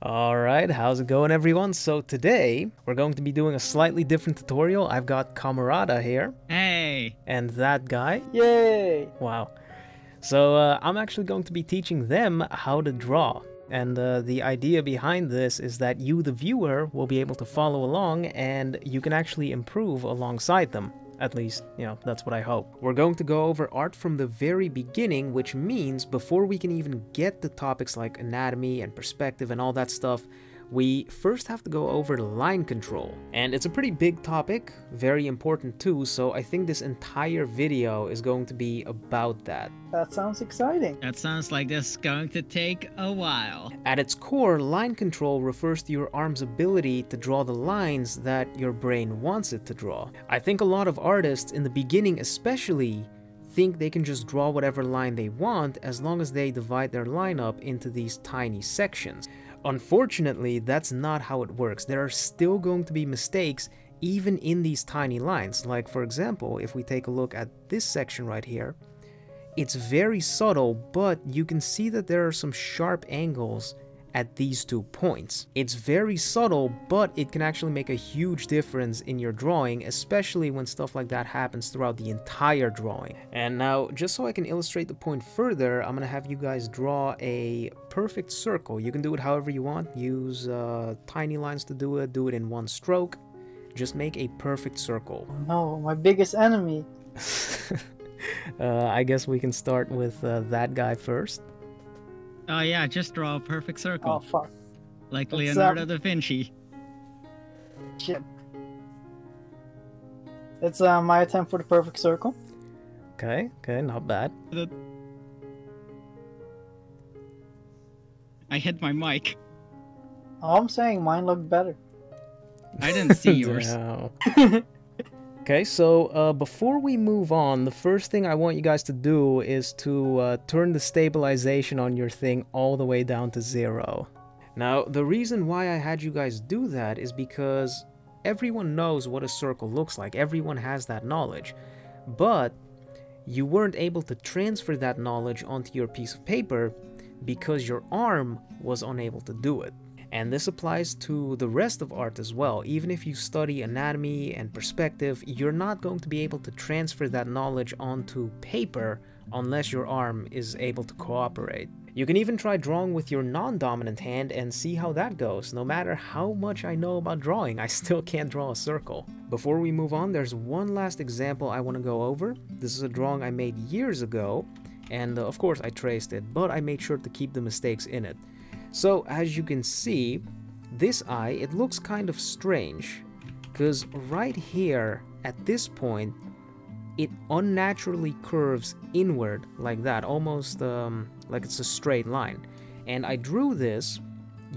Alright, how's it going everyone? So today, we're going to be doing a slightly different tutorial. I've got Camarada here. Hey! And that guy. Yay! Wow. So I'm actually going to be teaching them how to draw. And the idea behind this is that you, the viewer, will be able to follow along and you can actually improve alongside them. At least, that's what I hope. We're going to go over art from the very beginning, which means before we can even get to topics like anatomy and perspective and all that stuff, we first have to go over line control. And it's a pretty big topic, very important too, so I think this entire video is going to be about that. That sounds exciting. That sounds like this is going to take a while. At its core, line control refers to your arm's ability to draw the lines that your brain wants it to draw. I think a lot of artists, in the beginning especially, think they can just draw whatever line they want as long as they divide their line up into these tiny sections. Unfortunately, that's not how it works. There are still going to be mistakes even in these tiny lines. Like, for example, if we take a look at this section right here, it's very subtle, but you can see that there are some sharp angles at these 2 points. It's very subtle, but it can actually make a huge difference in your drawing, especially when stuff like that happens throughout the entire drawing. And now, just so I can illustrate the point further, I'm gonna have you guys draw a perfect circle. You can do it however you want. Use tiny lines to do it in one stroke. Just make a perfect circle. No, my biggest enemy. I guess we can start with that guy first. Oh yeah, just draw a perfect circle. Oh fuck. Like It's, Leonardo da Vinci. Shit. It's my attempt for the perfect circle. Okay, not bad. I hit my mic. All I'm saying, mine looked better. I didn't see yours. No. Okay, so before we move on, the first thing I want you guys to do is to turn the stabilization on your thing all the way down to 0. Now, the reason why I had you guys do that is because everyone knows what a circle looks like. Everyone has that knowledge. But you weren't able to transfer that knowledge onto your piece of paper because your arm was unable to do it. And this applies to the rest of art as well. Even if you study anatomy and perspective, you're not going to be able to transfer that knowledge onto paper unless your arm is able to cooperate. You can even try drawing with your non-dominant hand and see how that goes. No matter how much I know about drawing, I still can't draw a circle. Before we move on, there's one last example I want to go over. This is a drawing I made years ago, and of course I traced it, but I made sure to keep the mistakes in it. So, as you can see, this eye, it looks kind of strange, because right here, at this point, it unnaturally curves inward like that, almost like it's a straight line. And I drew this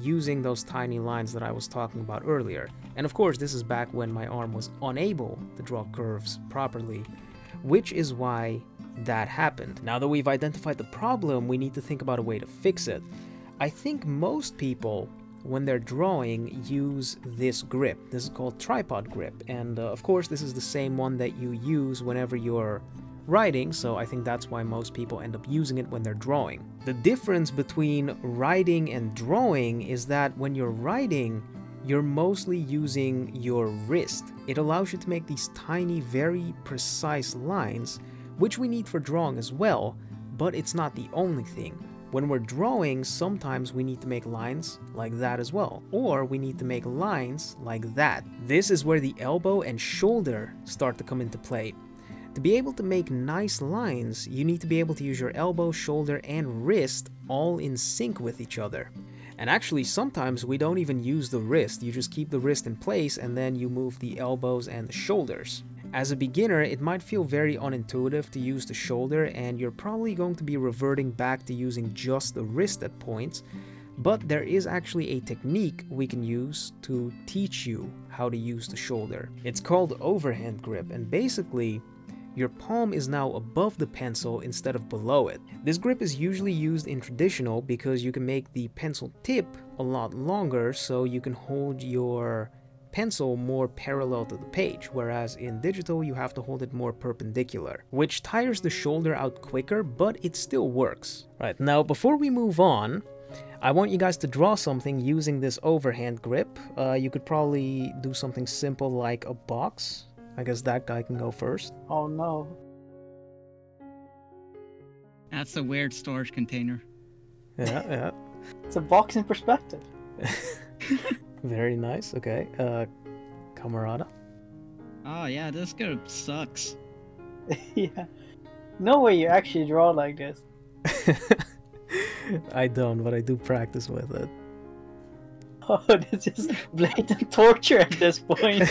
using those tiny lines that I was talking about earlier. And of course, this is back when my arm was unable to draw curves properly, which is why that happened. Now that we've identified the problem, we need to think about a way to fix it. I think most people, when they're drawing, use this grip. This is called tripod grip, and of course this is the same one that you use whenever you're writing, so I think that's why most people end up using it when they're drawing. The difference between writing and drawing is that when you're writing, you're mostly using your wrist. It allows you to make these tiny, very precise lines, which we need for drawing as well, but it's not the only thing. When we're drawing, sometimes we need to make lines like that as well, or we need to make lines like that. This is where the elbow and shoulder start to come into play. To be able to make nice lines, you need to be able to use your elbow, shoulder, and wrist all in sync with each other. And actually, sometimes we don't even use the wrist. You just keep the wrist in place and then you move the elbows and the shoulders. As a beginner, it might feel very unintuitive to use the shoulder, and you're probably going to be reverting back to using just the wrist at points, but there is actually a technique we can use to teach you how to use the shoulder. It's called overhand grip, and basically, your palm is now above the pencil instead of below it. This grip is usually used in traditional because you can make the pencil tip a lot longer so you can hold your pencil more parallel to the page, whereas in digital you have to hold it more perpendicular, which tires the shoulder out quicker, but it still works. Right, now before we move on, I want you guys to draw something using this overhand grip. You could probably do something simple like a box. I guess that guy can go first. Oh no. That's a weird storage container. Yeah, yeah. It's a box in perspective. Very nice. Okay. Camarada. Oh yeah, this guy sucks. Yeah. No way you actually draw like this. I don't, but I do practice with it. Oh, this is blatant torture at this point.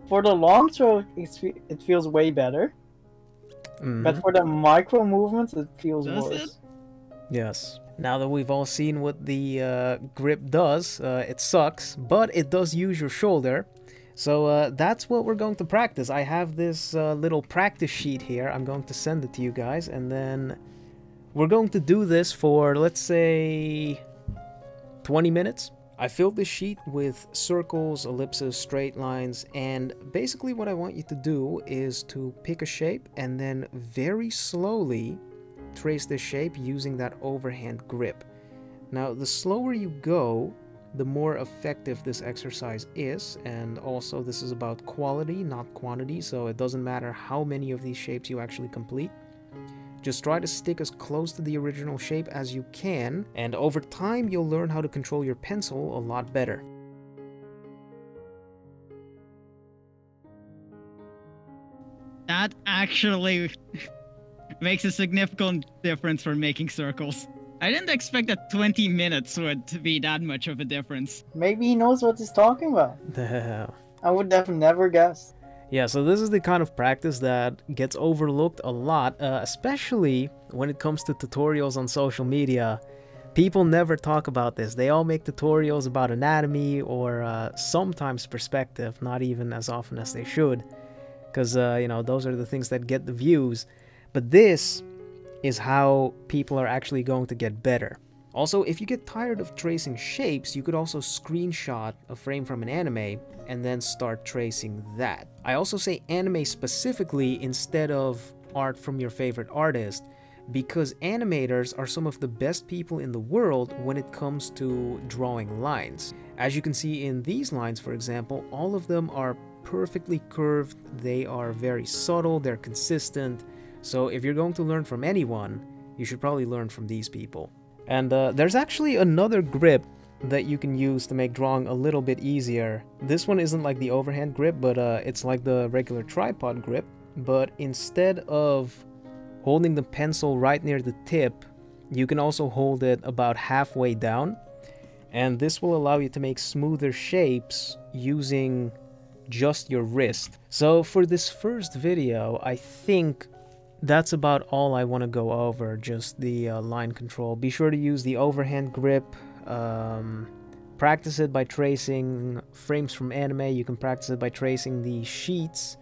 For the long throw, it feels way better. Mhm. But for the micro movements, it feels Does worse. it? Yes. Now that we've all seen what the grip does, it sucks, but it does use your shoulder. So that's what we're going to practice. I have this little practice sheet here. I'm going to send it to you guys, and then we're going to do this for, let's say, 20 minutes. I filled this sheet with circles, ellipses, straight lines, and basically what I want you to do is to pick a shape and then very slowly trace this shape using that overhand grip. Now, the slower you go, the more effective this exercise is, and also this is about quality, not quantity, so it doesn't matter how many of these shapes you actually complete. Just try to stick as close to the original shape as you can, and over time you'll learn how to control your pencil a lot better. That actually makes a significant difference for making circles. I didn't expect that 20 minutes would be that much of a difference. Maybe he knows what he's talking about. I would have never guessed. Yeah, so this is the kind of practice that gets overlooked a lot, especially when it comes to tutorials on social media. People never talk about this. They all make tutorials about anatomy or sometimes perspective, not even as often as they should, because, you know, those are the things that get the views. But this is how people are actually going to get better. Also, if you get tired of tracing shapes, you could also screenshot a frame from an anime and then start tracing that. I also say anime specifically instead of art from your favorite artist, because animators are some of the best people in the world when it comes to drawing lines. As you can see in these lines, for example, all of them are perfectly curved, they are very subtle, they're consistent. So if you're going to learn from anyone, you should probably learn from these people. And there's actually another grip that you can use to make drawing a little bit easier. This one isn't like the overhand grip, but it's like the regular tripod grip. But instead of holding the pencil right near the tip, you can also hold it about halfway down. And this will allow you to make smoother shapes using just your wrist. So for this first video, I think that's about all I want to go over, just the line control. Be sure to use the overhand grip. Practice it by tracing frames from anime. You can practice it by tracing the sheets.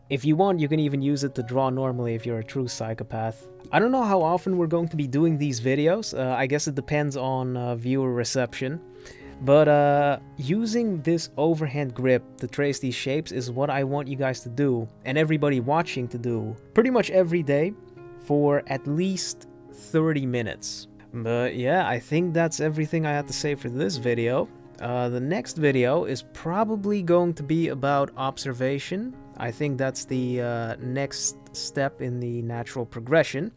If you want, you can even use it to draw normally if you're a true psychopath. I don't know how often we're going to be doing these videos. I guess it depends on viewer reception. But using this overhand grip to trace these shapes is what I want you guys to do, and everybody watching to do, pretty much every day for at least 30 minutes. But yeah, I think that's everything I have to say for this video. The next video is probably going to be about observation. I think that's the next step in the natural progression.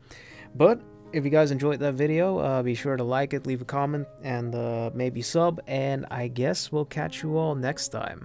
But if you guys enjoyed that video, be sure to like it, leave a comment, and maybe sub, and I guess we'll catch you all next time.